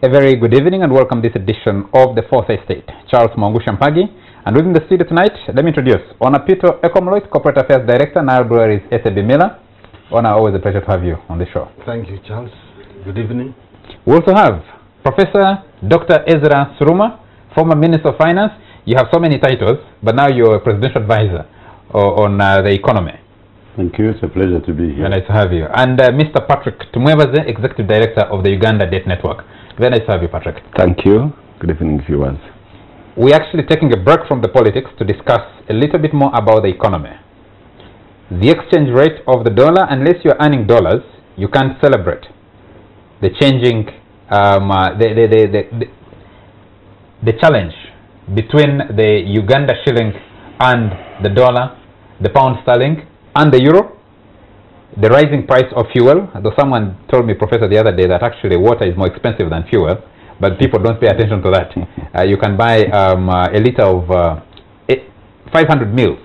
A very good evening and welcome to this edition of the Fourth Estate. Charles Mwangusha-Mpagi, and within the studio tonight, let me introduce Onapito Ekomloit, Corporate Affairs Director, and our brewer is SAB Miller. Ona, always a pleasure to have you on the show. Thank you, Charles. Good evening. We also have Professor Dr. Ezra Suruma, former Minister of Finance. You have so many titles, but now you're a presidential advisor on the economy. Thank you. It's a pleasure to be here. Very nice to have you. And Mr. Patrick Tumwebaze, Executive Director of the Uganda Debt Network. Very nice to have you, Patrick. Thank you. Good evening, viewers. We're actually taking a break from the politics to discuss a little bit more about the economy. The exchange rate of the dollar, unless you're earning dollars, you can't celebrate the changing, the challenge between the Uganda shilling and the dollar, the pound sterling, and the euro, the rising price of fuel. Though someone told me, Professor, the other day that actually water is more expensive than fuel, but people don't pay attention to that. You can buy a liter of 500 mils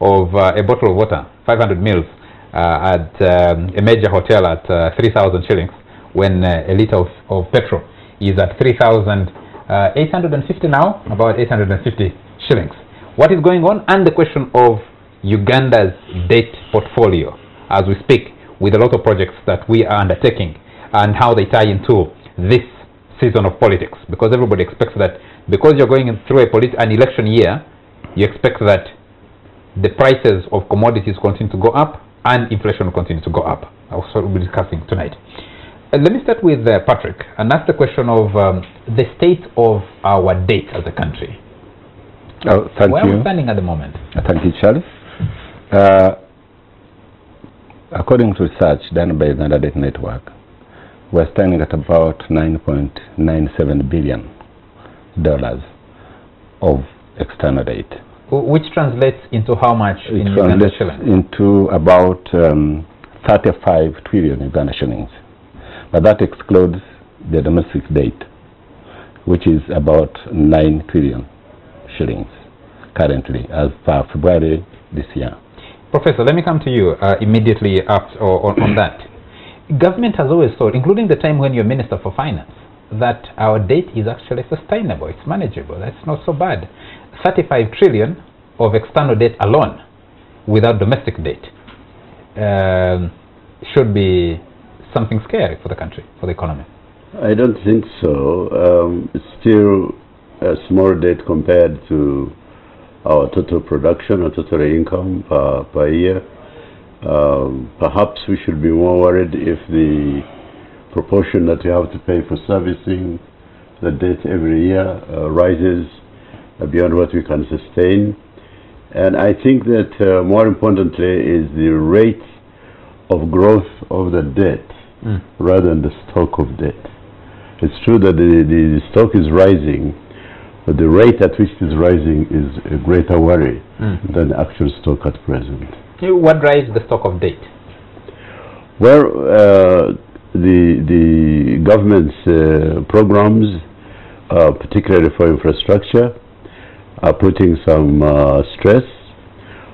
of a bottle of water, 500 mils at a major hotel at 3,000 shillings, when a liter of petrol is at 3,850 now, about 850 shillings. What is going on? And the question of Uganda's debt portfolio as we speak, with a lot of projects that we are undertaking and how they tie into this season of politics, because everybody expects that because you're going through an election year, you expect that the prices of commodities continue to go up and inflation will continue to go up. Also we'll be discussing tonight. Let me start with Patrick and ask the question of the state of our debt as a country. Oh, thank Where you. are we standing at the moment? Thank you, Charles. According to research done by the Uganda Debt Network, we're standing at about $9.97 billion of external debt. Which translates into how much in Uganda shillings? Into about 35 trillion Uganda shillings. But that excludes the domestic debt, which is about 9 trillion shillings currently, as per February this year. Professor, let me come to you immediately after, on that. Government has always thought, including the time when you're Minister for Finance, that our debt is actually sustainable, it's manageable, that's not so bad. 35 trillion of external debt alone, without domestic debt, should be something scary for the country, for the economy. I don't think so. It's still a small debt compared to our total production or total income per year. Perhaps we should be more worried if the proportion that we have to pay for servicing the debt every year rises beyond what we can sustain. And I think that more importantly is the rate of growth of the debt rather than the stock of debt. It's true that the stock is rising, but the rate at which it is rising is a greater worry than the actual stock at present. What drives the stock of debt? Well, the government's programs, particularly for infrastructure, are putting some stress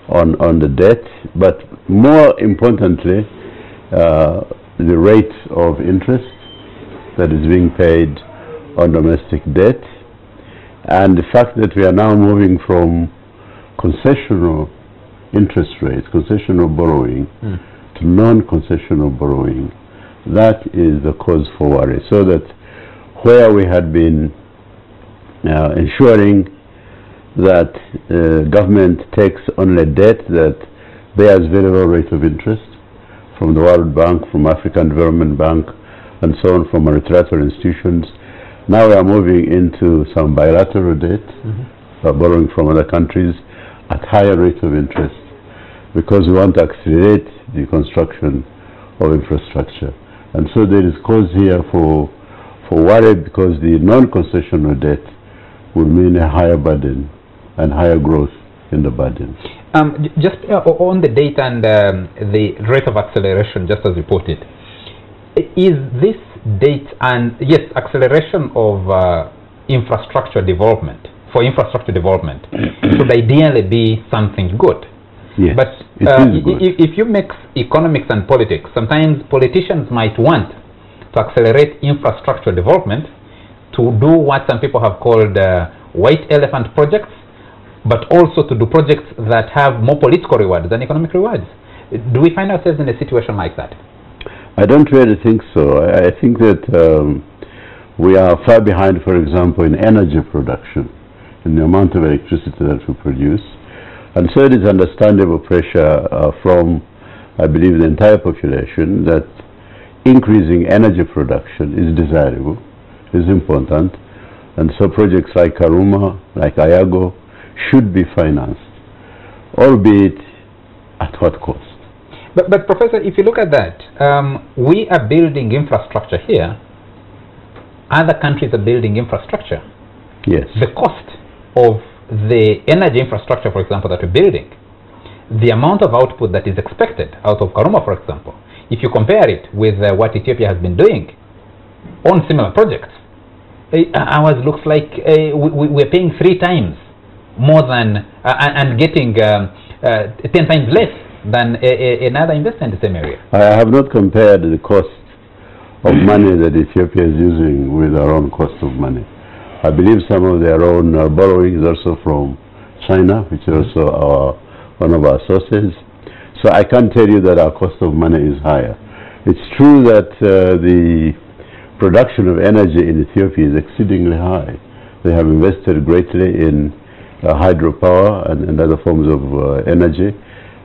on the debt, but more importantly, the rate of interest that is being paid on domestic debt, and the fact that we are now moving from concessional interest rates, concessional borrowing, to non-concessional borrowing. That is the cause for worry. So that where we had been ensuring that government takes only debt that bears very low rate of interest from the World Bank, from African Development Bank, and so on, from multilateral institutions. Now we are moving into some bilateral debt, borrowing from other countries at higher rate of interest, because we want to accelerate the construction of infrastructure. And so there is cause here for worry, because the non-concessional debt will mean a higher burden and higher growth in the burden. Just on the data and the rate of acceleration, just as reported, is this date and yes, acceleration of infrastructure development, for infrastructure development should ideally be something good. Yes, but if you mix economics and politics, sometimes politicians might want to accelerate infrastructure development to do what some people have called white elephant projects, but also to do projects that have more political rewards than economic rewards. Do we find ourselves in a situation like that? I don't really think so. I think that we are far behind, for example, in energy production, in the amount of electricity that we produce. And so it is understandable pressure from, I believe, the entire population that increasing energy production is desirable, is important. And so projects like Karuma, like Ayago, should be financed, albeit at what cost? But Professor, if you look at that, we are building infrastructure here. Other countries are building infrastructure. Yes. The cost of the energy infrastructure, for example, that we're building, the amount of output that is expected out of Karuma, for example, if you compare it with what Ethiopia has been doing on similar projects, ours looks like we're paying 3 times more than and getting 10 times less than another investor in the same area. I have not compared the cost of money that Ethiopia is using with our own cost of money. I believe some of their own borrowing is also from China, which is also one of our sources. So I can't tell you that our cost of money is higher. It's true that the production of energy in Ethiopia is exceedingly high. They have invested greatly in hydropower and other forms of energy,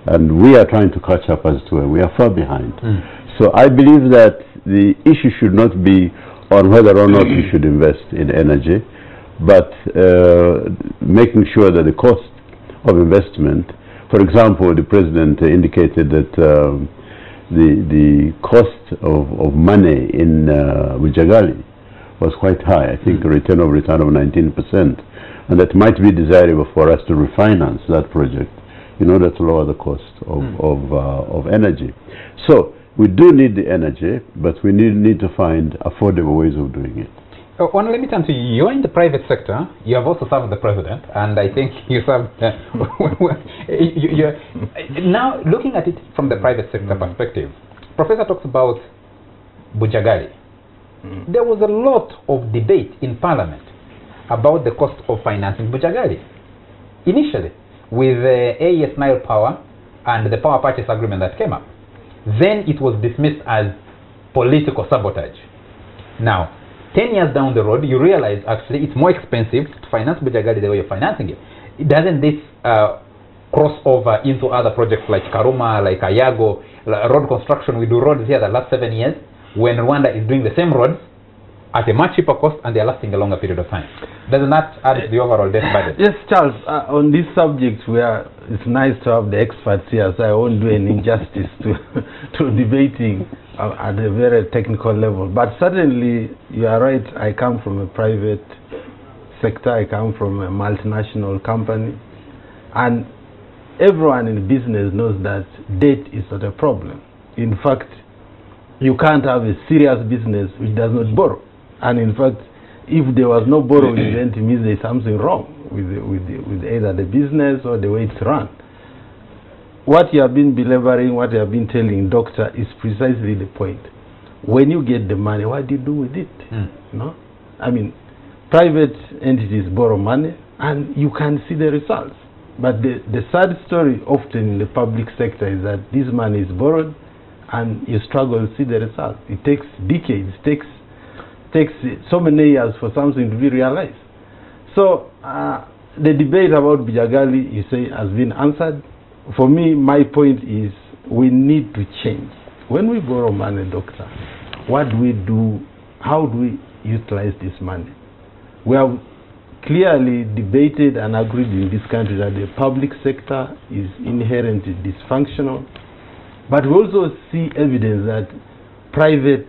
and we are trying to catch up as well. We are far behind. So I believe that the issue should not be on whether or not we should invest in energy, but making sure that the cost of investment, for example, the President indicated that the cost of money in Bujagali was quite high. I think a return of 19%, and that might be desirable for us to refinance that project in order to lower the cost of energy. So we do need the energy, but we need to find affordable ways of doing it. Let me turn to you. You're in the private sector. You have also served the president, and I think you served. Now, looking at it from the private sector perspective, Professor talks about Bujagali. There was a lot of debate in Parliament about the cost of financing Bujagali. Initially, with the AES Nile Power and the power purchase agreement that came up, then it was dismissed as political sabotage. Now, 10 years down the road, you realize actually it's more expensive to finance Bujagali the way you're financing it. Doesn't this cross over into other projects like Karuma, like Ayago, road construction? We do roads here the last 7 years, when Rwanda is doing the same roads at a much cheaper cost and they're lasting a longer period of time. Doesn't that add to the overall debt budget? Yes, Charles, on this subject, it's nice to have the experts here, so I won't do an injustice to debating at a very technical level. But certainly, you are right, I come from a private sector, I come from a multinational company, and everyone in business knows that debt is not a problem. In fact, you can't have a serious business which does not borrow. And in fact, if there was no borrowing, then it means there's something wrong with either the business or the way it's run. What you have been belaboring, what you have been telling doctor is precisely the point. When you get the money, what do you do with it? No? I mean, private entities borrow money and you can see the results. But the sad story often in the public sector is that this money is borrowed and you struggle to see the results. It takes decades, takes so many years for something to be realized. So the debate about Bujagali, you say, has been answered. For me, my point is we need to change. When we borrow money, doctor, what do we do? How do we utilize this money? We have clearly debated and agreed in this country that the public sector is inherently dysfunctional. But we also see evidence that private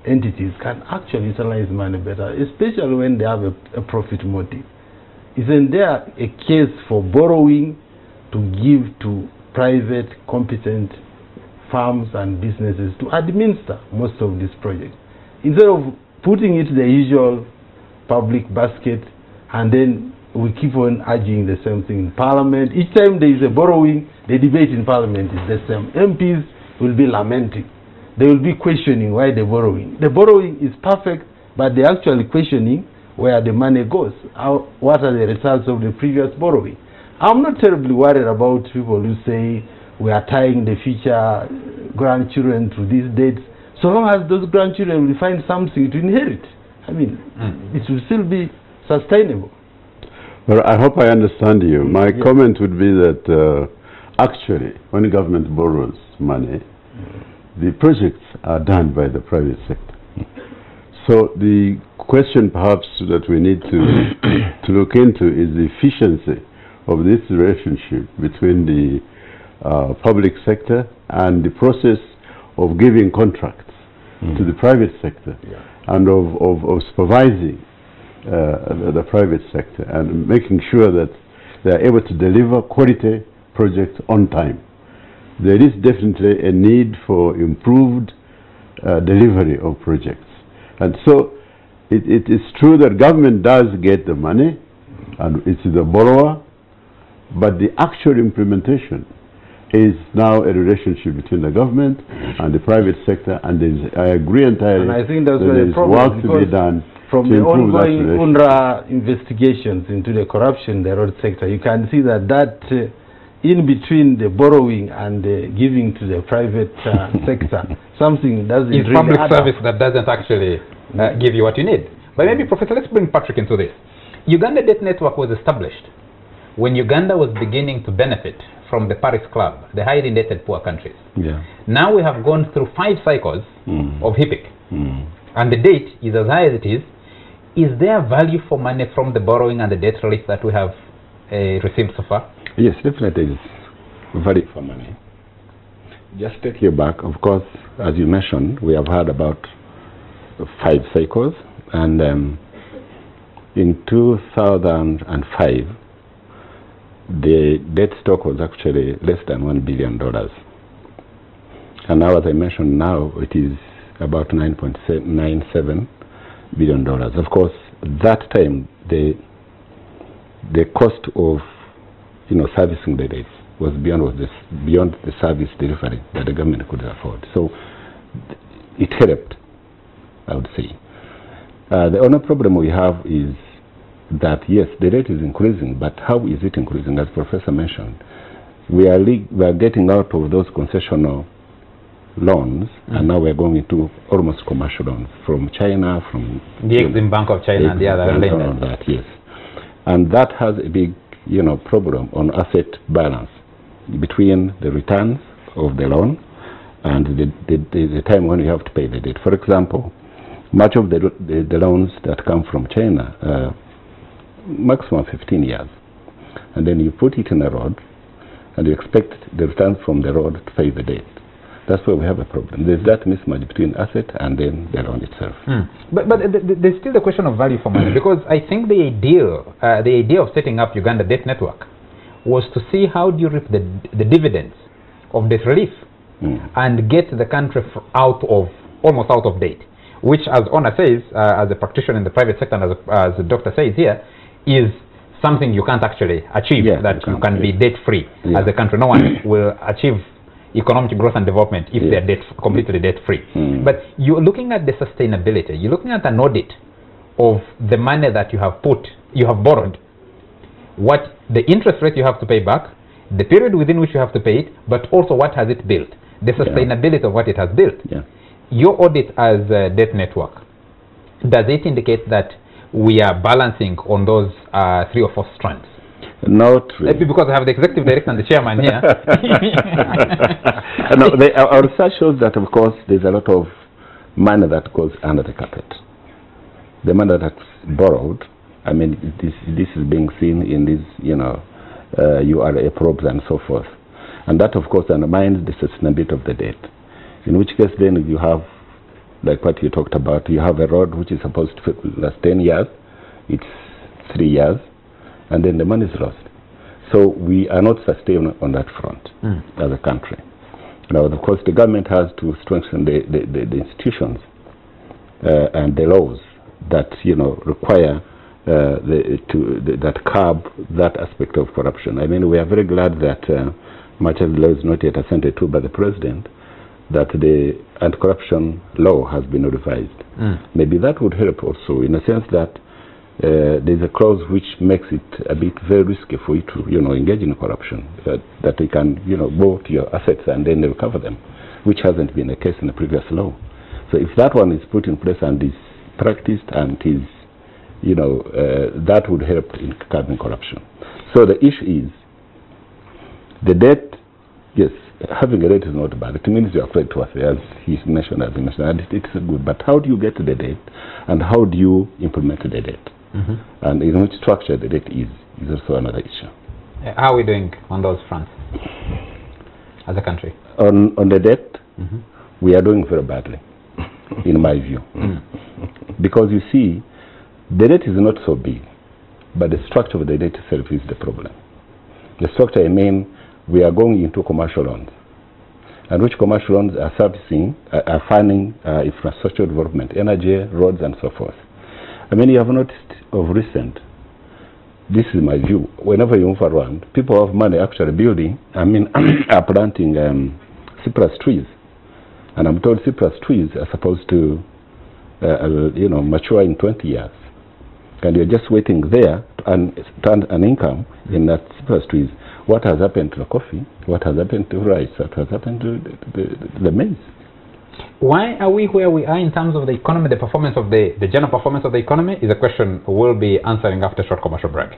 entities can actually utilize money better, especially when they have a profit motive. Isn't there a case for borrowing to give to private competent firms and businesses to administer most of these projects, instead of putting it in the usual public basket and then we keep on urging the same thing in Parliament? Each time there is a borrowing, the debate in Parliament is the same. MPs will be lamenting. They will be questioning why they're borrowing. The borrowing is perfect. but they're actually questioning where the money goes. What are the results of the previous borrowing? I'm not terribly worried about people who say we are tying the future grandchildren to these dates, so long as those grandchildren will find something to inherit. I mean, it will still be sustainable. Well, I hope I understand you. My comment would be that actually, when the government borrows money, the projects are done by the private sector. So the question perhaps that we need to look into is the efficiency of this relationship between the public sector and the process of giving contracts to the private sector and of supervising the private sector and making sure that they are able to deliver quality projects on time. There is definitely a need for improved delivery of projects. And so it is true that government does get the money and it's the borrower, but the actual implementation is now a relationship between the government and the private sector, and I agree entirely. And I think that's that where there is work to be done from the ongoing UNRWA investigations into the corruption in the road sector. You can see that in between the borrowing and the giving to the private sector, something doesn't really public add service up. that doesn't actually give you what you need. But maybe, Professor, let's bring Patrick into this. Uganda Debt Network was established when Uganda was beginning to benefit from the Paris Club, the highly indebted poor countries. Now we have gone through 5 cycles of HIPIC, and the debt is as high as it is. Is there value for money from the borrowing and the debt relief that we have received so far? Yes, definitely is value for money. Just take you back, of course, as you mentioned, we have had about 5 cycles, and in 2005, the debt stock was actually less than $1 billion. And now, as I mentioned, now it is about $9.97 billion. Of course, that time, the cost of servicing the debts was beyond the service delivery that the government could afford. So it helped, I would say. The only problem we have is that, yes, the rate is increasing, but how is it increasing? As Professor mentioned, we are getting out of those concessional loans, and now we're going into almost commercial loans from China, from the Exim Bank of China and the other lenders. Yes. And that has a big problem on asset balance between the returns of the loan and the time when you have to pay the debt. For example, much of the loans that come from China, maximum 15 years, and then you put it in a road and you expect the returns from the road to pay the debt. That's where we have a problem. There's that mismatch between asset and then the loan itself. But there's still the question of value for money, because I think the idea of setting up Uganda Debt Network was to see how do you reap the dividends of debt relief and get the country almost out of debt, which, as Ona says, as a practitioner in the private sector, and as the doctor says here, is something you can't actually achieve, that you can be debt-free as a country. No one will achieve economic growth and development if they're completely debt-free. But you're looking at the sustainability. You're looking at an audit of the money that you have borrowed, what the interest rate you have to pay back, the period within which you have to pay it, but also what has it built, the sustainability of what it has built. Your audit as a debt network, does it indicate that we are balancing on those 3 or 4 strands? Not really. Because I have the executive director and the chairman here. No, our research shows that, of course, there's a lot of money that goes under the carpet. The money that's borrowed, I mean, this is being seen in these, URA probes and so forth. And that, of course, undermines the sustainability of the debt. In which case, then you have, like what you talked about, you have a road which is supposed to last 10 years, it's 3 years, and then the money is lost. So we are not sustainable on that front as a country. Now, of course, the government has to strengthen the institutions and the laws that require that curb that aspect of corruption. I mean, we are very glad that much of the law is not yet assented to by the president, that the anti-corruption law has been revised. Maybe that would help also, in a sense that there's a clause which makes it a bit very risky for you to, engage in corruption, that you can, go to your assets and then recover them, which hasn't been the case in the previous law. So if that one is put in place and is practiced and is, that would help in curbing corruption. So the issue is, the debt, yes, having a debt is not bad. It means you are creditworthy, as he mentioned, and it's good. But how do you get to the debt, and how do you implement the debt? And in which structure the debt is also another issue. How are we doing on those fronts as a country? On the debt, we are doing very badly, in my view. Because you see, the debt is not so big, but the structure of the debt itself is the problem. The structure, I mean, we are going into commercial loans, and which commercial loans are servicing, are funding infrastructure development, energy, roads, and so forth. I mean, you have noticed of recent, this is my view, whenever you move around, people have money actually building, are planting cypress trees. And I'm told cypress trees are supposed to, mature in 20 years. And you're just waiting there to turn an income in that cypress trees. What has happened to the coffee? What has happened to rice? What has happened to the maize? Why are we where we are in terms of the economy, the performance of the general performance of the economy, is a question we'll be answering after a short commercial break.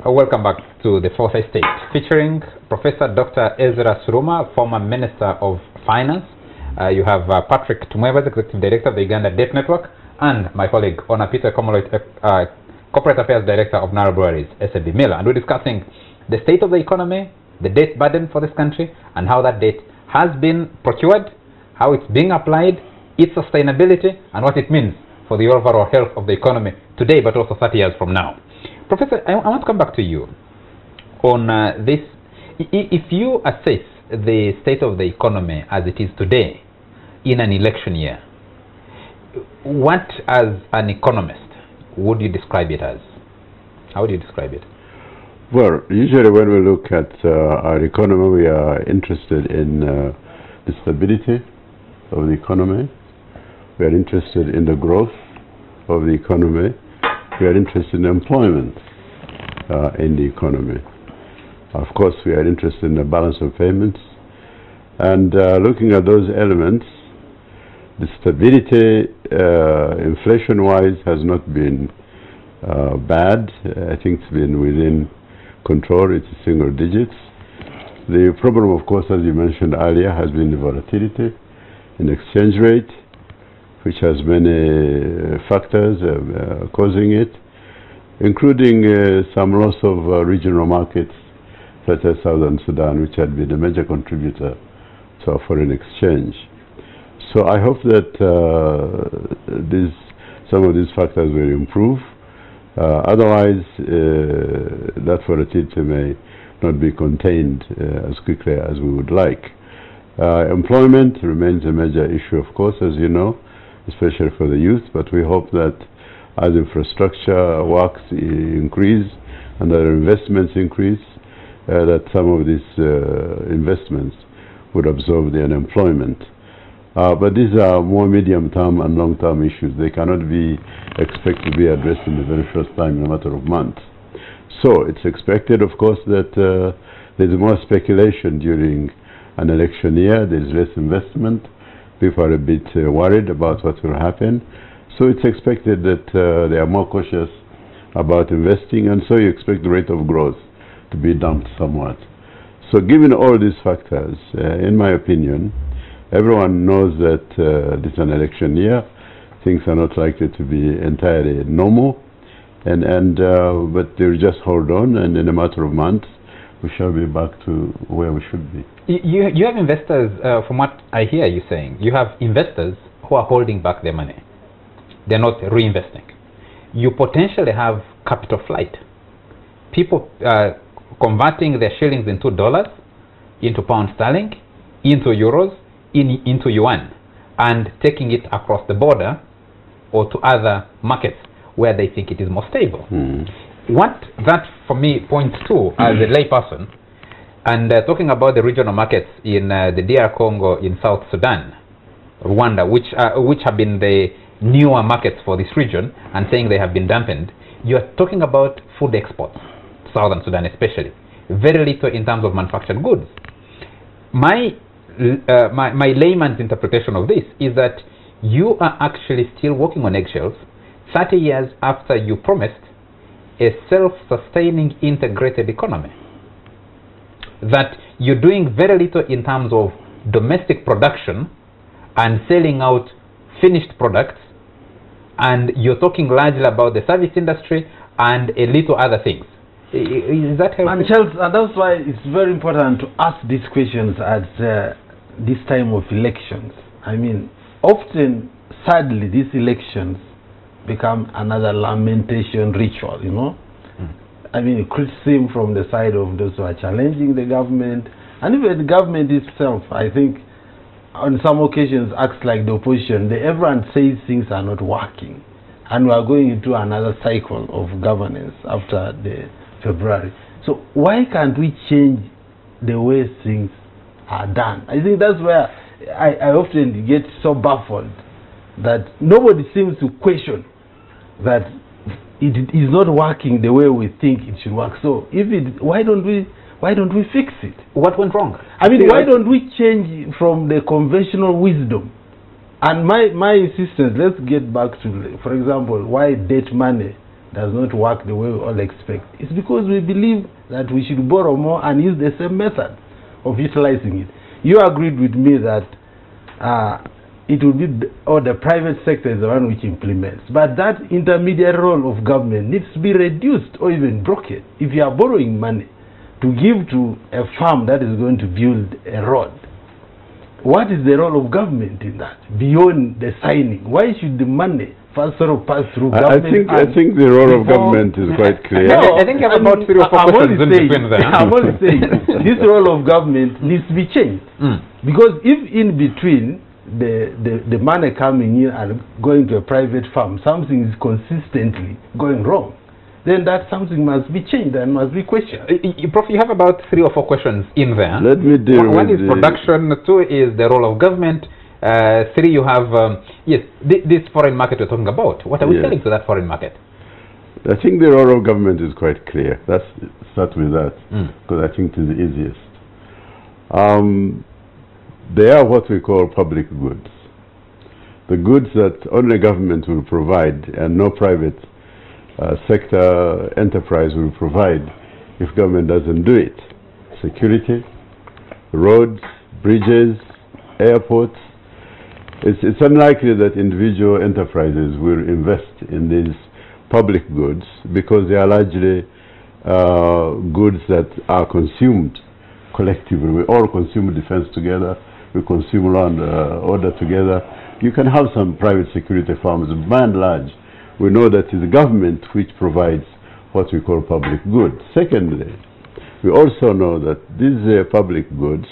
Welcome back to the Fourth Estate, featuring Professor Dr. Ezra Suruma, former Minister of Finance. You have Patrick Tumweba, Executive Director of the Uganda Debt Network, and my colleague Ona Peter Komoloit, Corporate Affairs Director of Nara Breweries, SAB Miller. And we're discussing the state of the economy, the debt burden for this country, and how that debt has been procured, how it's being applied, its sustainability, and what it means for the overall health of the economy today, but also 30 years from now. Professor, I want to come back to you on this. If you assess the state of the economy as it is today in an election year, what, as an economist, would you describe it as? How would you describe it? Well, usually when we look at our economy, we are interested in the stability of the economy. We are interested in the growth of the economy. We are interested in employment in the economy. Of course, we are interested in the balance of payments. And looking at those elements, the stability, inflation-wise, has not been bad. I think it's been within control. It's single digits. The problem, of course, as you mentioned earlier, has been the volatility in exchange rate, which has many factors causing it, including some loss of regional markets such as Southern Sudan, which had been a major contributor to our foreign exchange. So I hope that some of these factors will improve. Otherwise, that volatility may not be contained as quickly as we would like. Employment remains a major issue, of course, as you know, especially for the youth, but we hope that as infrastructure works increase and other investments increase, that some of these investments would absorb the unemployment. But these are more medium-term and long-term issues. They cannot be expected to be addressed in the very first time in a matter of months. So it's expected, of course, that there's more speculation during an election year. There's less investment. People are a bit worried about what will happen. So it's expected that they are more cautious about investing, and so you expect the rate of growth to be dumped somewhat. So given all these factors, in my opinion, everyone knows that this is an election year. Things are not likely to be entirely normal, but they'll just hold on, and in a matter of months, we shall be back to where we should be. You have investors, from what I hear you saying, you have investors who are holding back their money. They're not reinvesting. You potentially have capital flight. People converting their shillings into dollars, into pound sterling, into euros, into yuan, and taking it across the border or to other markets where they think it is more stable. What that for me points to as a layperson, and talking about the regional markets in the DR Congo, in South Sudan, Rwanda, which have been the newer markets for this region, and saying they have been dampened, you are talking about food exports, Southern Sudan especially, very little in terms of manufactured goods. My layman's interpretation of this is that you are actually still walking on eggshells 30 years after you promised a self-sustaining integrated economy. That you're doing very little in terms of domestic production and selling out finished products, and you're talking largely about the service industry and a little other things. Is that helpful? And Charles, and that's why it's very important to ask these questions at this time of elections. I mean, often, sadly, these elections become another lamentation ritual, you know. I mean, criticism from the side of those who are challenging the government, and even the government itself, I think, on some occasions acts like the opposition. Everyone says things are not working, and we are going into another cycle of governance after the February. So why can't we change the way things are done? I think that's where I often get so baffled that nobody seems to question that it is not working the way we think it should work. So if why don't we fix it? What went wrong? I mean, why don't we change from the conventional wisdom? And my insistence, let's get back to, for example, why debt money does not work the way we all expect. It's because we believe that we should borrow more and use the same method of utilizing it. You agreed with me that it will be, or the private sector is the one which implements. But that intermediate role of government needs to be reduced or even broken. If you are borrowing money to give to a farm that is going to build a road, what is the role of government in that, beyond the signing? Why should the money first sort of pass through government? I think the role of government is quite clear. No, I think you have about 3 or 4 questions in between there. I'm only saying this role of government needs to be changed. Because if in between the money coming in and going to a private farm, something is consistently going wrong, then that something must be changed and must be questioned. Prof, you have about 3 or 4 questions in there. Let me deal One is production, 2 is the role of government, 3 you have, yes, this foreign market we're talking about. What are we selling to that foreign market? I think the role of government is quite clear. Let's start with that, because I think it is the easiest. They are what we call public goods. The goods that only government will provide and no private sector enterprise will provide if government doesn't do it. Security, roads, bridges, airports. It's unlikely that individual enterprises will invest in these public goods because they are largely goods that are consumed collectively. We all consume defense together. We consume land order together. You can have some private security firms, but by and large, we know that it's the government which provides what we call public goods. Secondly, we also know that these public goods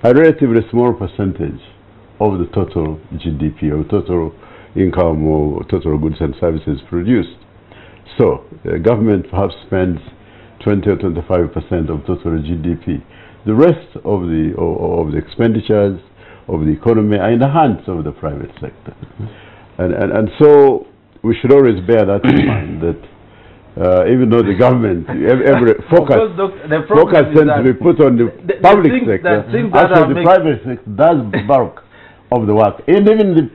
are a relatively small percentage of the total GDP, or total income, or total goods and services produced. So, the government perhaps spends 20 or 25% of total GDP. The rest of the expenditures of the economy are in the hands of the private sector. And so we should always bear that in mind, that even though the government, every focus tends to be put on the public sector, actually the private sector does bulk of the work. And even the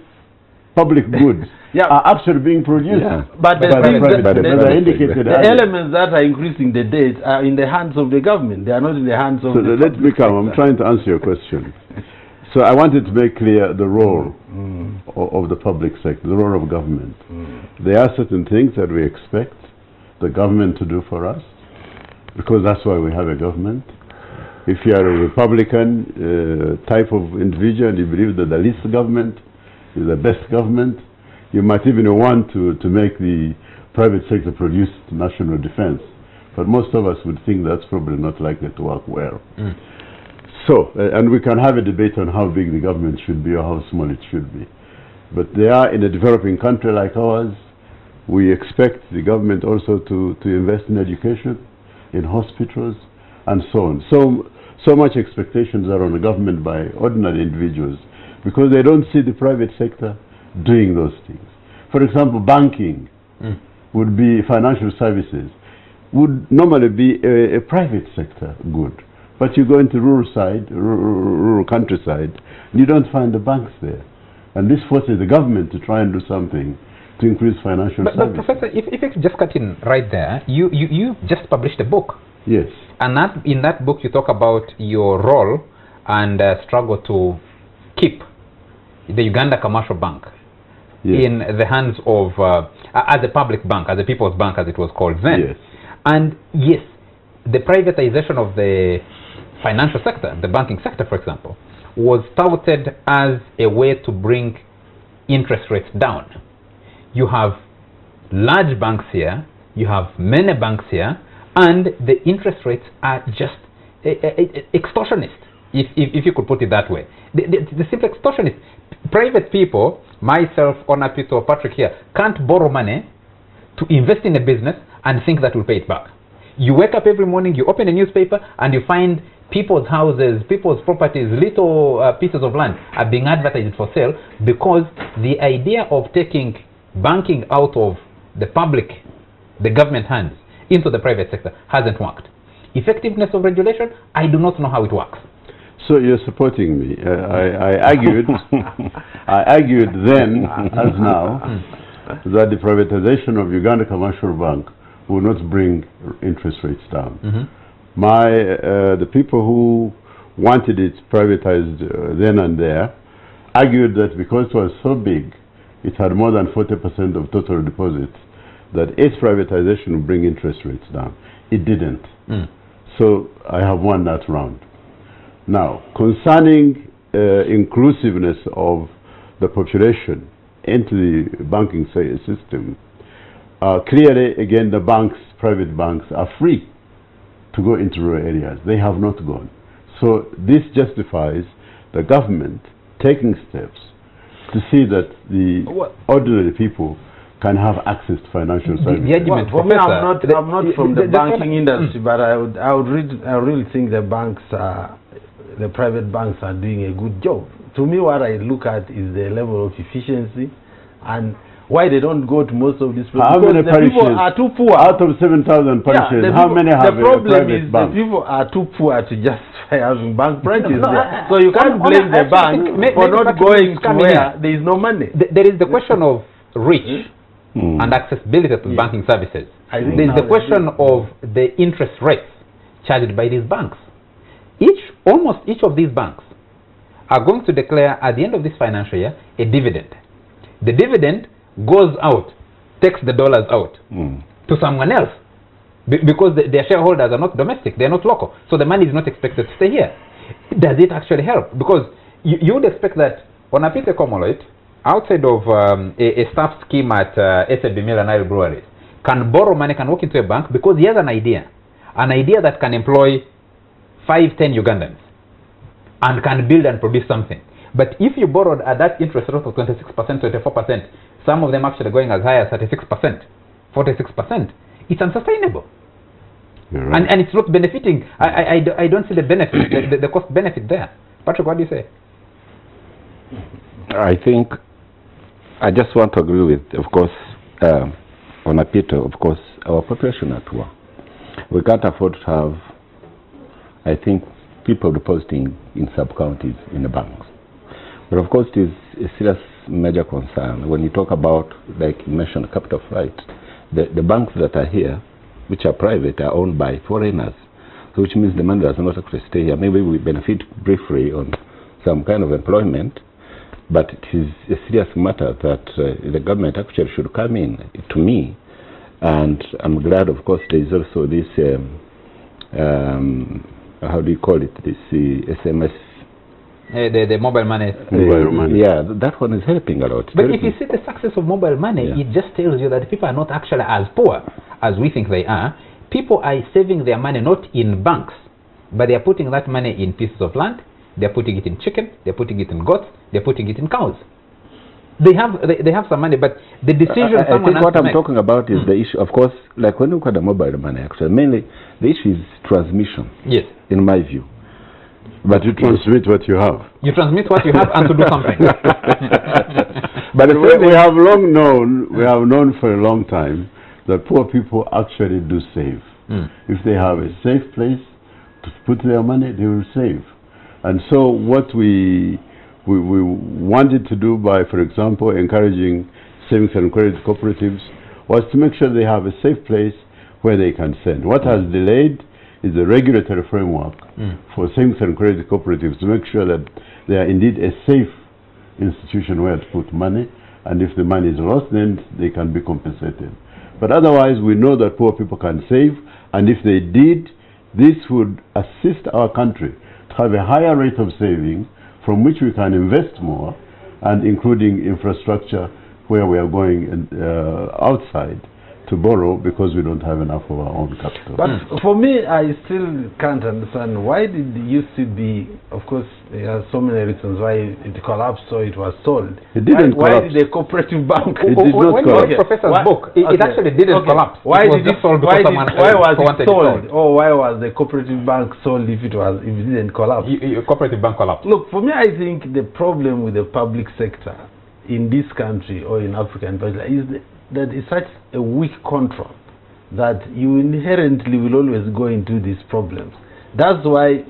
public goods are actually being produced but the elements that are increasing the debt are in the hands of the government. They are not in the hands of the let me come. I'm trying to answer your question. So I wanted to make clear the role of the public sector, the role of government. There are certain things that we expect the government to do for us. because that's why we have a government. If you are a Republican type of individual, you believe that the least government is the best government, you might even want to make the private sector produce national defense. But most of us would think that's probably not likely to work well. So, and we can have a debate on how big the government should be or how small it should be. But they are in a developing country like ours. We expect the government also to invest in education, in hospitals, and so on. So much expectations are on the government by ordinary individuals because they don't see the private sector doing those things. For example, banking would be, financial services would normally be a private sector good. But you go into rural countryside, you don't find the banks there. And this forces the government to try and do something to increase financial services. But Professor, if you could just cut in right there, you just published a book. Yes. And in that book you talk about your role and struggle to keep the Uganda Commercial Bank in the hands of, as a public bank, as a people's bank as it was called then. Yes. And yes, the privatization of the financial sector, the banking sector for example, was touted as a way to bring interest rates down. You have large banks here, you have many banks here, and the interest rates are just extortionist, if you could put it that way. The simple extortionist. Private people, myself, Onapito, Patrick here, can't borrow money to invest in a business and think that will pay it back. You wake up every morning, you open a newspaper, and you find people's houses, people's properties, little pieces of land are being advertised for sale because the idea of taking banking out of the public, the government hands, into the private sector hasn't worked. Effectiveness of regulation, I do not know how it works. So you're supporting me. I argued, I argued then as now that the privatization of Uganda Commercial Bank will not bring interest rates down. The people who wanted it privatized then and there argued that because it was so big, it had more than 40% of total deposits, that its privatization would bring interest rates down. It didn't. So I have won that round. Now, concerning inclusiveness of the population into the banking system, clearly, again, the banks, private banks, are free to go into rural areas. They have not gone. So this justifies the government taking steps to see that the ordinary people can have access to financial services. Well, for me, I'm not from the banking industry, but I really think the banks are, the private banks are doing a good job. To me, what I look at is the level of efficiency and why they don't go to most of these people. How many parishes? People are too poor. Out of 7,000 parishes, how many have a private bank? The people are too poor to justify having bank branches there. So you can't blame the bank for not going to where there is no money. There is the question of reach and accessibility to banking services. There is the question of the interest rates charged by these banks. Almost each of these banks are going to declare at the end of this financial year a dividend. The dividend goes out, takes the dollars out to someone else because their shareholders are not domestic, they're not local, so the money is not expected to stay here. Does it actually help? Because you would expect that on a Peter Komoloit, outside of a staff scheme at SAB Mill and Nile Breweries, can borrow money, can walk into a bank because he has an idea that can employ 5-10 Ugandans and can build and produce something. But if you borrowed at that interest rate of 26%, 24%, some of them actually going as high as 36%, 46%, it's unsustainable. Right. And it's not benefiting. I don't see the benefit, the cost benefit there. Patrick, what do you say? I think I just want to agree with, of course, Onapito, of course, our population at war. We can't afford to have, I think, people depositing in sub-counties in the banks. But of course, it is a serious major concern when you talk about, like you mentioned, capital flight. The banks that are here, which are private, are owned by foreigners, so which means the money does not actually stay here. Maybe we benefit briefly on some kind of employment, but it is a serious matter that the government actually should come in, to me. And I'm glad, of course, there is also this how do you call it? This SMS. The mobile money. Mobile money. Yeah, that one is helping a lot. But if you see the success of mobile money, it just tells you that people are not actually as poor as we think they are. People are saving their money not in banks, but they are putting that money in pieces of land. They are putting it in chicken. They are putting it in goats. They are putting it in cows. They have some money, but the decision I think what I'm talking about is the issue. Of course, like when you look at the mobile money, actually, mainly the issue is transmission. Yes. In my view. But you transmit what you have. You transmit what you have and to do something. But we have known for a long time that poor people actually do save. If they have a safe place to put their money, they will save. And so what we wanted to do by, for example, encouraging savings and credit cooperatives was to make sure they have a safe place where they can send. What has delayed is a regulatory framework for savings and credit cooperatives to make sure that they are indeed a safe institution where to put money, and if the money is lost, then they can be compensated. But otherwise, we know that poor people can save, and if they did, this would assist our country to have a higher rate of saving from which we can invest more, and including infrastructure where we are going outside to borrow because we don't have enough of our own capital. But for me, I still can't understand why did the UCB, of course, there are so many reasons why it collapsed, so it was sold. It didn't Why collapse. did the cooperative bank... It did not when collapse. you read Professor's book, it actually didn't collapse. Why it was just sold because someone why was wanted it sold? Or why was the cooperative bank sold if it didn't collapse? Cooperative bank collapsed. Look, for me, I think the problem with the public sector in this country or in Africa in particular is that it's such a weak control that you inherently will always go into these problems. That's why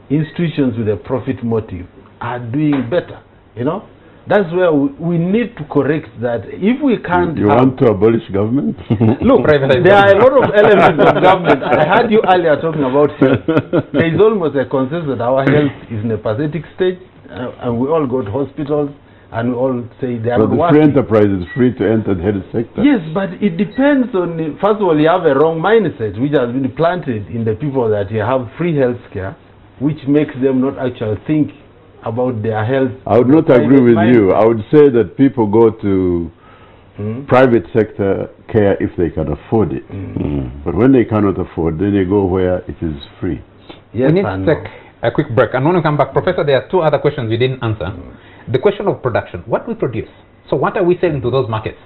institutions with a profit motive are doing better, you know. That's where we need to correct that. If we can't... You want to abolish government? Look, there are a lot of elements of government. I heard you earlier talking about health. There is almost a consensus that our health is in a pathetic stage, and we all go to hospitals, and we all say they are not the free enterprise is free to enter the health sector. Yes, but it depends on, first of all, you have a wrong mindset which has been planted in the people that you have free health care, which makes them not actually think about their health. I would not agree with you. I would say that people go to private sector care if they can afford it. But when they cannot afford, then they go where it is free. Yes, we need to take a quick break. And when we come back, Professor, there are two other questions you didn't answer. The question of production, what we produce. So what are we selling to those markets?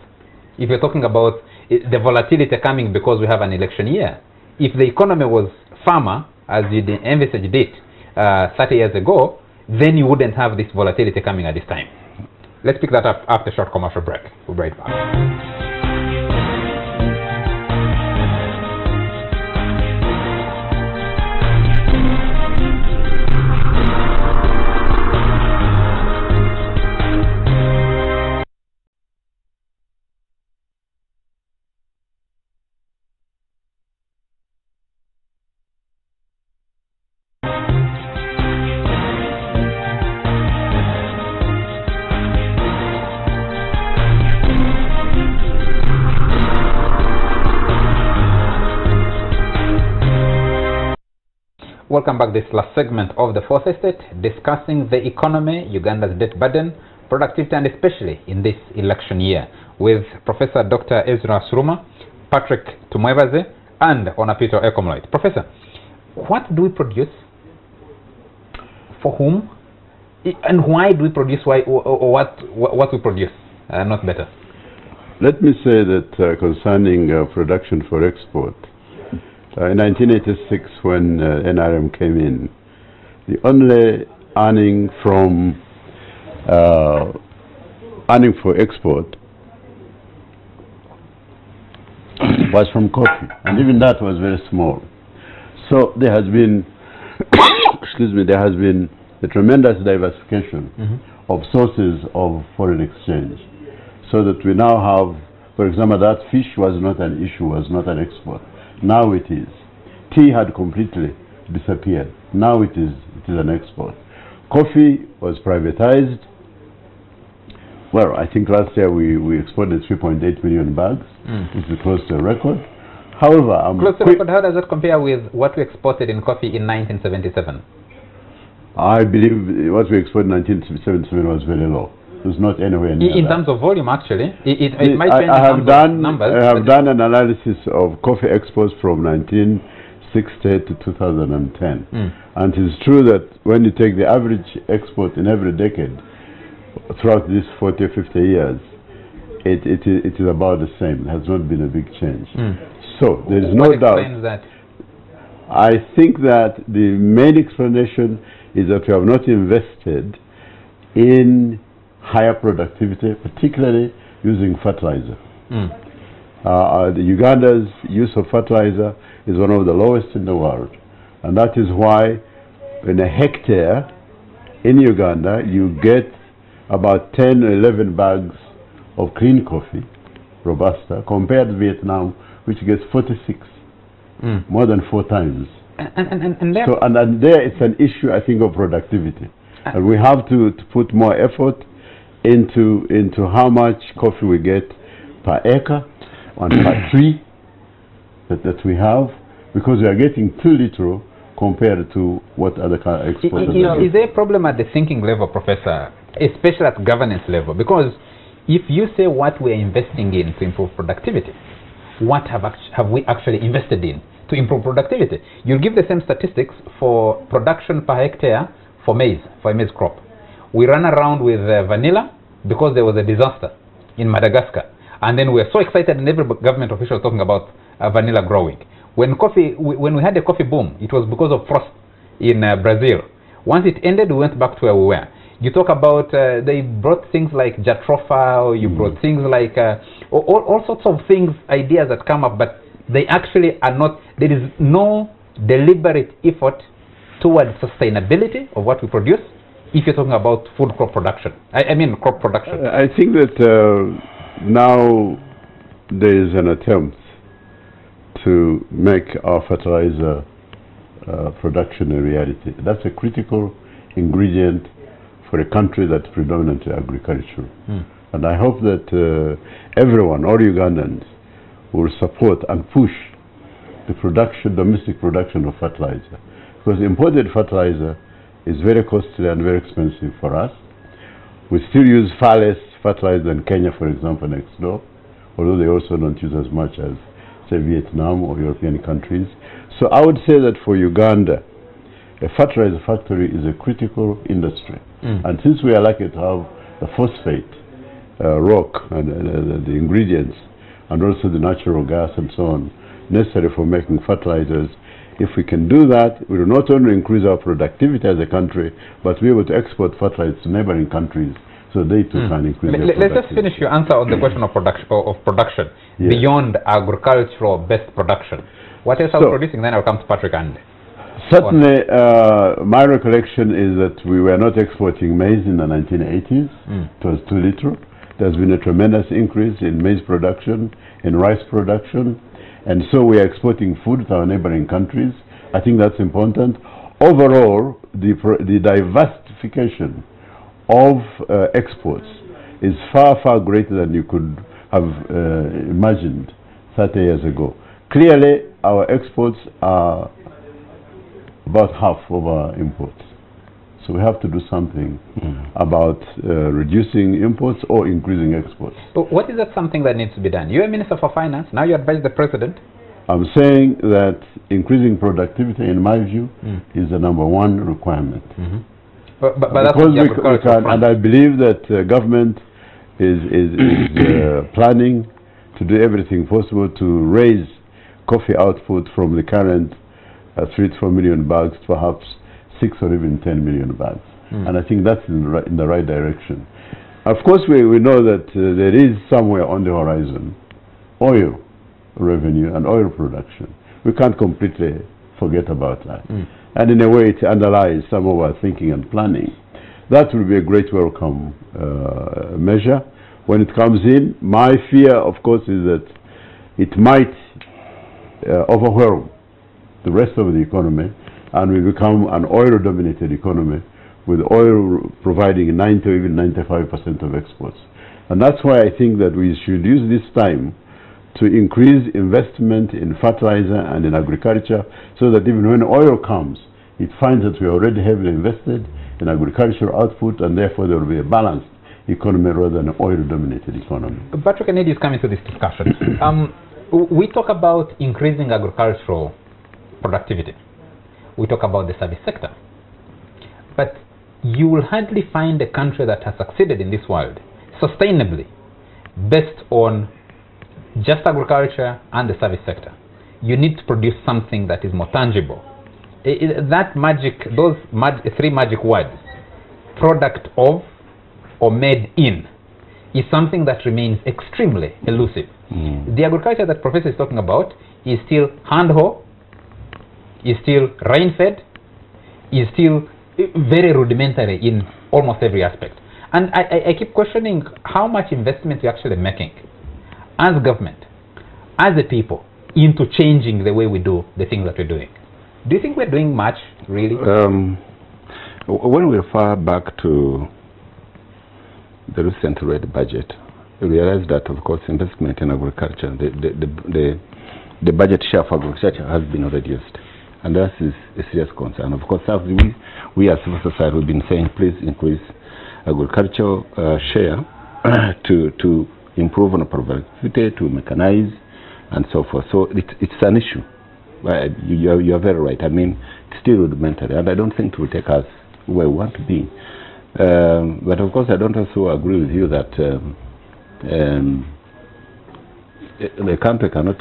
If you're talking about the volatility coming because we have an election year, if the economy was firmer, as you envisaged it 30 years ago, then you wouldn't have this volatility coming at this time. Let's pick that up after a short commercial break. We'll be right back. Welcome back. This last segment of the Fourth Estate, discussing the economy, Uganda's debt burden, productivity, and especially in this election year, with Professor Dr. Ezra Suruma, Patrick Tumwebaze, and Onapito Ekomloid. Professor, what do we produce? For whom? And why do we produce? Why or what we produce? Not better. Let me say that concerning production for export, in 1986, when NRM came in, the only earning from earning for export was from coffee, and even that was very small. So there has been, excuse me, there has been a tremendous diversification of sources of foreign exchange, so that we now have, for example, that fish was not an issue, was not an export. Now it is. Tea had completely disappeared. Now it is an export. Coffee was privatized. Well, I think last year we exported 3.8 million bags. This is close to a record. However, I'm Close to record, how does that compare with what we exported in coffee in 1977? I believe what we exported in 1977 was very low. It was not anywhere near In that. terms of volume, actually, it might change I have done numbers. I have done an analysis of coffee exports from 1960 to 2010, and it is true that when you take the average export in every decade throughout these 40 or 50 years, it is about the same. It has not been a big change. So there is no doubt. What explains that? I think that the main explanation is that we have not invested in higher productivity, particularly using fertilizer. The Uganda's use of fertilizer is one of the lowest in the world, and that is why in a hectare in Uganda you get about 10 or 11 bags of clean coffee, Robusta, compared to Vietnam, which gets 46, more than 4 times. And there it's an issue, I think, of productivity. And we have to put more effort into how much coffee we get per acre and per tree that we have, because we are getting too little compared to what other exporters are. Is there a problem at the thinking level, Professor, especially at governance level? Because if you say what we are investing in to improve productivity, what have we actually invested in to improve productivity? You'll give the same statistics for production per hectare for maize, for a maize crop. We ran around with vanilla because there was a disaster in Madagascar. And then we were so excited, and every government official talking about vanilla growing. When we had a coffee boom, it was because of frost in Brazil. Once it ended, we went back to where we were. You talk about, they brought things like jatropha, or you brought things like, all sorts of things, ideas that come up, but they actually are not, there is no deliberate effort towards sustainability of what we produce, if you're talking about food crop production. I mean crop production. I think that now there is an attempt to make our fertilizer production a reality. That's a critical ingredient for a country that's predominantly agricultural. And I hope that everyone, all Ugandans, will support and push the domestic production of fertilizer. Because imported fertilizer is very costly and very expensive for us. We still use far less fertilizer in Kenya, for example, next door, although they also don't use as much as, say, Vietnam or European countries. So I would say that for Uganda, a fertilizer factory is a critical industry. And since we are lucky to have the phosphate, rock, and the ingredients, and also the natural gas and so on, necessary for making fertilizers, if we can do that, we will not only increase our productivity as a country, but be able to export fertilizers to neighboring countries, so they too can increase their productivity. Let's just finish your answer on the question of production, yes, beyond agricultural-based production. What else are we producing? Then I'll come to Patrick and... Certainly, my recollection is that we were not exporting maize in the 1980s. It was too little. There's been a tremendous increase in maize production, in rice production, and so we are exporting food to our neighboring countries. I think that's important. Overall, the diversification of exports is far, far greater than you could have imagined 30 years ago. Clearly, our exports are about half of our imports. So we have to do something about reducing imports or increasing exports. But what is that something that needs to be done? You're a Minister for Finance, now you advise the President. I'm saying that increasing productivity, in my view, is the #1 requirement. But that's because we can, and I believe that government is planning to do everything possible to raise coffee output from the current 3 to 4 million bags, perhaps 6 or even 10 million bags. And I think that's in the right direction. Of course, we know that there is somewhere on the horizon oil revenue and oil production. We can't completely forget about that. And in a way, it underlies some of our thinking and planning. That will be a great welcome measure. When it comes in, my fear, of course, is that it might overwhelm the rest of the economy, and we become an oil-dominated economy, with oil providing 90 or even 95% of exports. And that's why I think that we should use this time to increase investment in fertilizer and in agriculture, so that even when oil comes, it finds that we are already heavily invested in agricultural output, and therefore there will be a balanced economy rather than an oil-dominated economy. Patrick Kennedy is coming to this discussion. We talk about increasing agricultural productivity. We talk about the service sector. But you will hardly find a country that has succeeded in this world sustainably based on just agriculture and the service sector. You need to produce something that is more tangible. That magic, those three magic words, product of or made in, is something that remains extremely elusive. The agriculture that Professor is talking about is still hand-hoe, is still rain-fed, is still very rudimentary in almost every aspect. And I keep questioning how much investment we're actually making as government, as a people, into changing the way we do the things that we're doing. Do you think we're doing much, really? When we refer back to the recent red budget, we realized that, of course, investment in agriculture, the budget share for agriculture has been reduced. And that is a serious concern. Of course, as we as civil society have been saying, please increase agricultural share to improve on productivity, to mechanize, and so forth. So it's an issue. You are very right. I mean, it's still rudimentary, and I don't think it will take us where we want to be. But of course, I don't also agree with you that the country cannot,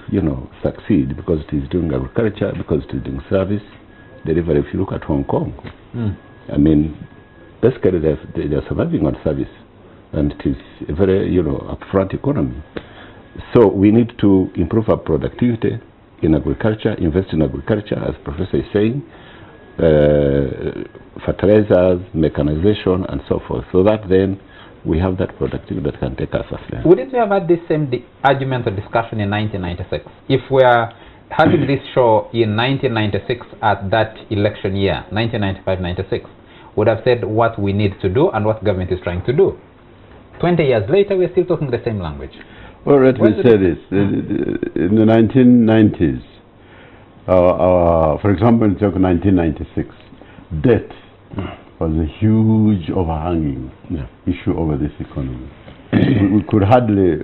succeed because it is doing agriculture, because it is doing service delivery. If you look at Hong Kong, I mean, basically they are surviving on service, and it is a very, upfront economy. So we need to improve our productivity in agriculture, invest in agriculture, as Professor is saying, fertilizers, mechanization, and so forth, so that then we have that productivity that can take us after. Wouldn't we have had this same argument or discussion in 1996? If we are having this show in 1996 at that election year, 1995-96, would have said what we need to do and what government is trying to do. 20 years later, we're still talking the same language. Well, let me say this. In the 1990s, for example, in 1996, debt was a huge overhanging issue over this economy. we could hardly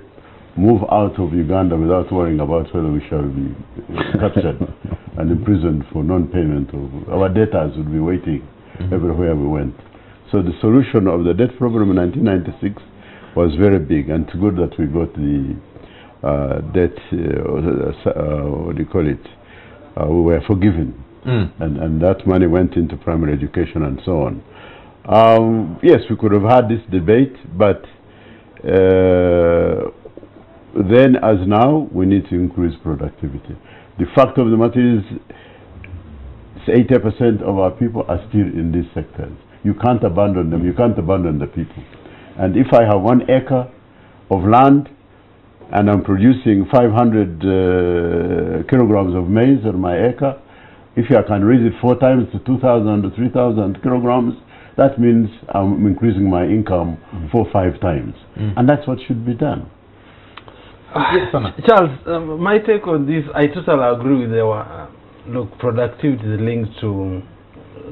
move out of Uganda without worrying about whether we shall be captured and imprisoned for non-payment. Our debtors would be waiting everywhere we went. So the solution of the debt problem in 1996 was very big, and it's good that we got the debt, what do you call it? We were forgiven. And that money went into primary education and so on. Yes, we could have had this debate, but then as now, we need to increase productivity. The fact of the matter is 80% of our people are still in these sectors. You can't abandon them. You can't abandon the people. And if I have 1 acre of land and I'm producing 500 kilograms of maize on my acre, if I can raise it 4 times to 2,000 or 3,000 kilograms, that means I'm increasing my income 4 or 5 times. And that's what should be done. Charles, my take on this, I totally agree with our look, productivity is linked to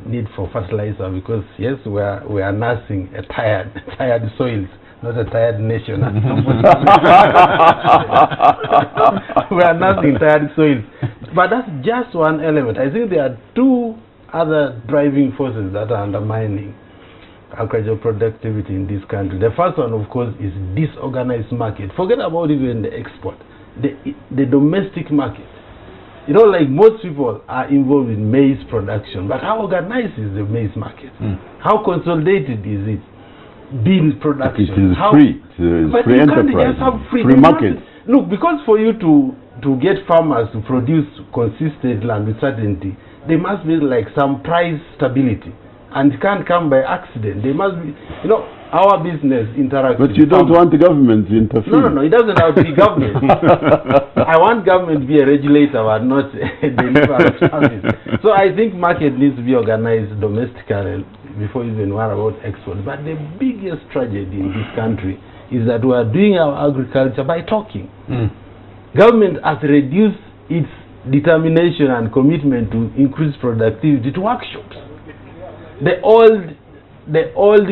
need for fertilizer, because yes, we are nursing a tired soils, not a tired nation. We are nursing tired soils, but that's just one element. I think there are 2 other driving forces that are undermining agricultural productivity in this country. The first one, of course, is disorganized market. Forget about even the export, the domestic market. You know, like most people are involved in maize production, but how organized is the maize market? How consolidated is it? Bean production. It is free. It's free enterprise. Free market. Look, because for you to get farmers to produce consistent land with certainty, there must be like some price stability, and it can't come by accident. There must be, our business interacts. But you don't want the government to interfere. No, it doesn't have to be government. I want government to be a regulator, but not a deliverer of service. So I think market needs to be organized domestically before you even worry about export. But the biggest tragedy in this country is that we are doing our agriculture by talking. Government has reduced its determination and commitment to increase productivity to workshops. The old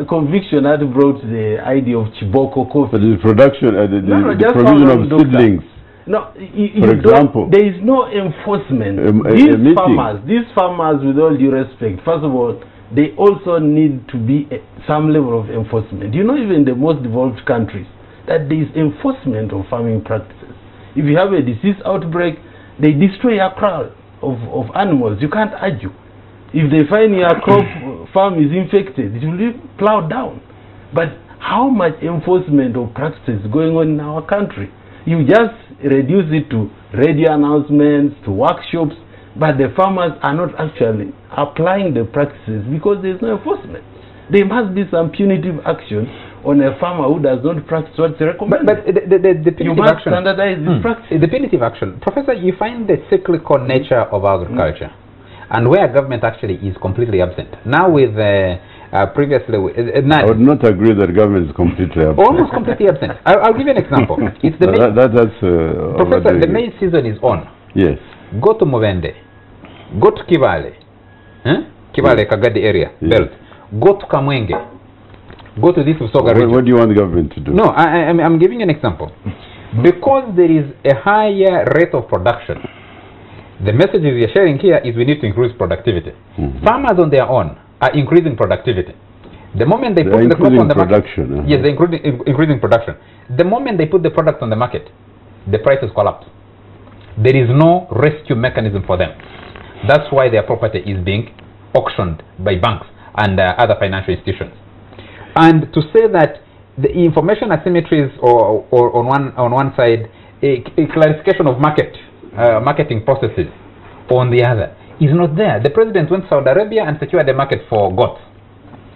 conviction that brought the idea of Chiboko coffee. But the production, the provision of seedlings. No, for example, there is no enforcement. These farmers, with all due respect, first of all, they also need to be some level of enforcement. You know, even the most developed countries, that there is enforcement of farming practices. If you have a disease outbreak, they destroy a crowd of animals. You can't argue. If they find your crop farm is infected, it will be plowed down. But how much enforcement of practices going on in our country? You just reduce it to radio announcements, to workshops, but the farmers are not actually applying the practices because there is no enforcement. There must be some punitive action on a farmer who does not practice what's recommended. But the punitive you must action, standardize this practice. The punitive action. Professor, you find the cyclical nature of agriculture and where government actually is completely absent. Now with previously, I would not agree that government is completely absent. Almost completely absent. I'll give you an example. It's the Professor, the maize season is on. Yes. Go to Movende. Go to Kibale. Kibale, Kagadi area, belt. Go to Kamwenge. Go to this Usoga region. What do you want the government to do? No, I'm giving you an example. Because there is a higher rate of production, the messages you're sharing here is we need to increase productivity. Farmers on their own are increasing productivity. The moment they put the crop on the market, yes, they're increasing production. The moment they put the product on the market, the prices collapse. There is no rescue mechanism for them. That's why their property is being auctioned by banks and other financial institutions. And to say that the information asymmetries or on one side, a clarification of marketing processes on the other is not there. The president went to Saudi Arabia and secured the market for goats.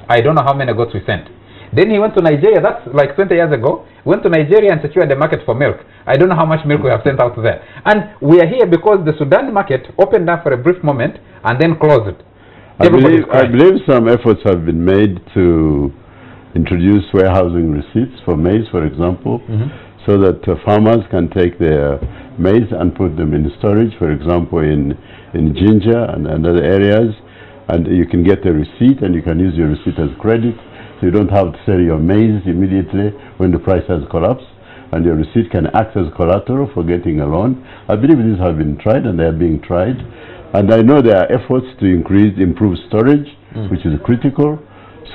I don't know how many goats we sent. Then he went to Nigeria, that's like 20 years ago, went to Nigeria and secured the market for milk. I don't know how much milk we have sent out there. And we are here because the Sudan market opened up for a brief moment and then closed. I believe some efforts have been made to introduce warehousing receipts for maize, for example, so that farmers can take their maize and put them in storage, for example, in Jinja and other areas, and you can get a receipt and you can use your receipt as credit, so you don't have to sell your maize immediately when the price has collapsed, and your receipt can act as collateral for getting a loan. I believe these have been tried and they are being tried, and I know there are efforts to improve storage, which is critical.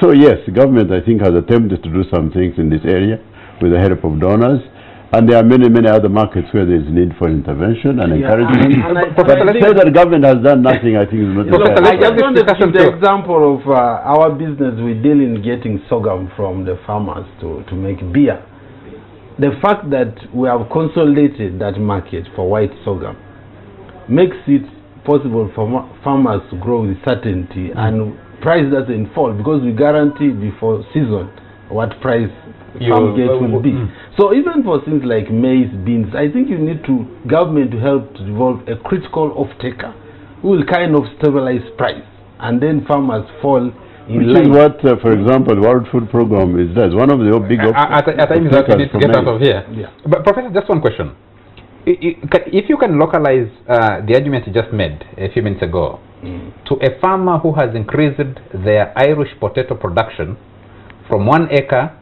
So yes, the government, I think, has attempted to do some things in this area with the help of donors. And there are many other markets where there is need for intervention and encouragement. But to say that the government has done nothing, I think is not I just want to give the example of our business we deal in getting sorghum from the farmers to make beer. The fact that we have consolidated that market for white sorghum makes it possible for farmers to grow with certainty and price doesn't fall because we guarantee before season what price farm gate will be. So even for things like maize, beans, I think you need government to help to develop a critical off-taker who will kind of stabilize price, and then farmers fall in line. Which is what, for example, the World Food Program is does. One of the big at times that we need to get out of here. But Professor, just one question. If you can localize the argument you just made a few minutes ago to a farmer who has increased their Irish potato production from 1 acre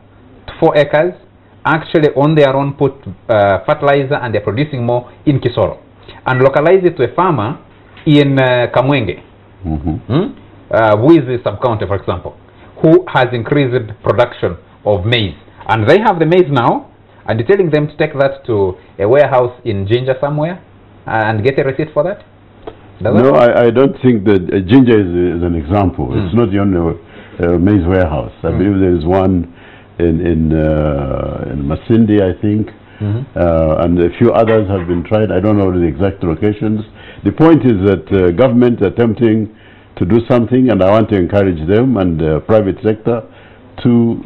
to 4 acres, actually on their own put fertilizer and they're producing more in Kisoro, and localize it to a farmer in Kamwenge, who is the sub-county, for example, who has increased production of maize, and they have the maize now, and you're telling them to take that to a warehouse in Jinja somewhere and get a receipt for that? No, I don't think that Jinja is an example. It's not the only maize warehouse. I believe there is one in Masindi, I think, and a few others have been tried. I don't know the exact locations. The point is that government attempting to do something, and I want to encourage them and the private sector to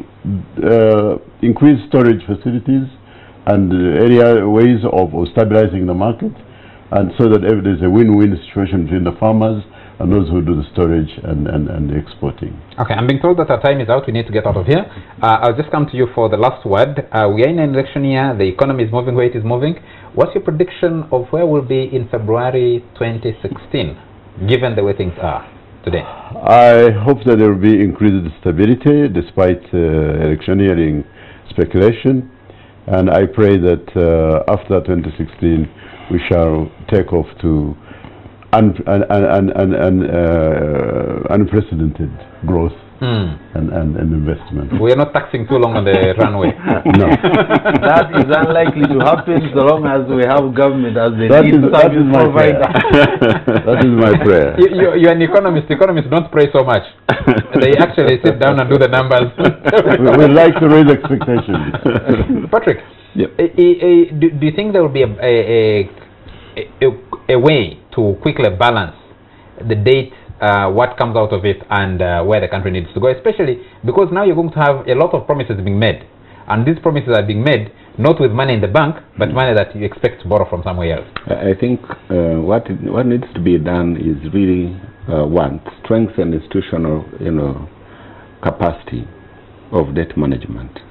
increase storage facilities and ways of stabilizing the market. and so that there's a win-win situation between the farmers and those who do the storage and the exporting. Okay, I'm being told that our time is out. We need to get out of here. I'll just come to you for the last word. We are in an election year. The economy is moving where it is moving. What's your prediction of where we'll be in February 2016, given the way things are today? I hope that there will be increased stability despite electioneering speculation, and I pray that after 2016 we shall take off to unprecedented growth and investment. We are not taxing too long on the runway. No. That is unlikely to happen so long as we have government as the That lead is service my prayer. provider. That is my prayer. You're an economist. Economists don't pray so much. They actually sit down and do the numbers. We like to raise expectations. Patrick, Yep. do you think there will be a way to quickly balance the date, what comes out of it, and where the country needs to go, especially because now you're going to have a lot of promises being made, and these promises are being made not with money in the bank, but money that you expect to borrow from somewhere else? I think what needs to be done is really one, strengthen institutional capacity of debt management,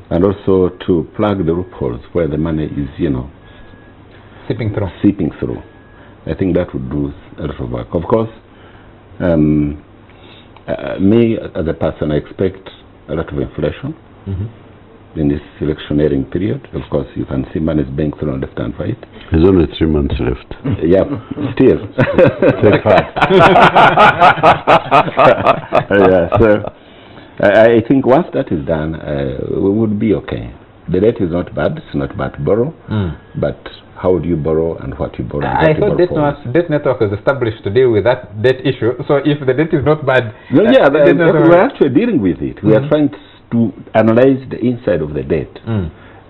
and also to plug the loopholes where the money is Seeping through. I think that would do a lot of work. Of course, me as a person, I expect a lot of inflation in this electioneering period. Of course, you can see money is being thrown left and right. There's only 3 months left. Yeah, still. Take heart. Yeah, so I think once that is done, we would be okay. The debt is not bad. It's not bad to borrow, but how do you borrow and what you borrow? I thought debt network was established to deal with that debt issue. So if the debt is not bad, no, yeah, we're actually dealing with it. We are trying to analyze the inside of the debt.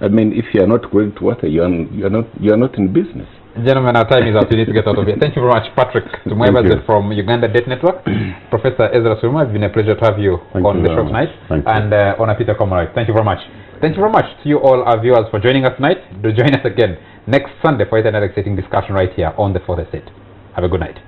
I mean, if you are not going to water, you are not in business. Gentlemen, our time is out. We need to get out of here. Thank you very much, Patrick Tumwebase from Uganda Debt Network. Professor Ezra Suruma, it's been a pleasure to have you on the show tonight. And Honor Peter Comrade, thank you very much. Thank you very much to you all our viewers for joining us tonight. Do join us again next Sunday for another exciting discussion right here on The Fourth Estate. Have a good night.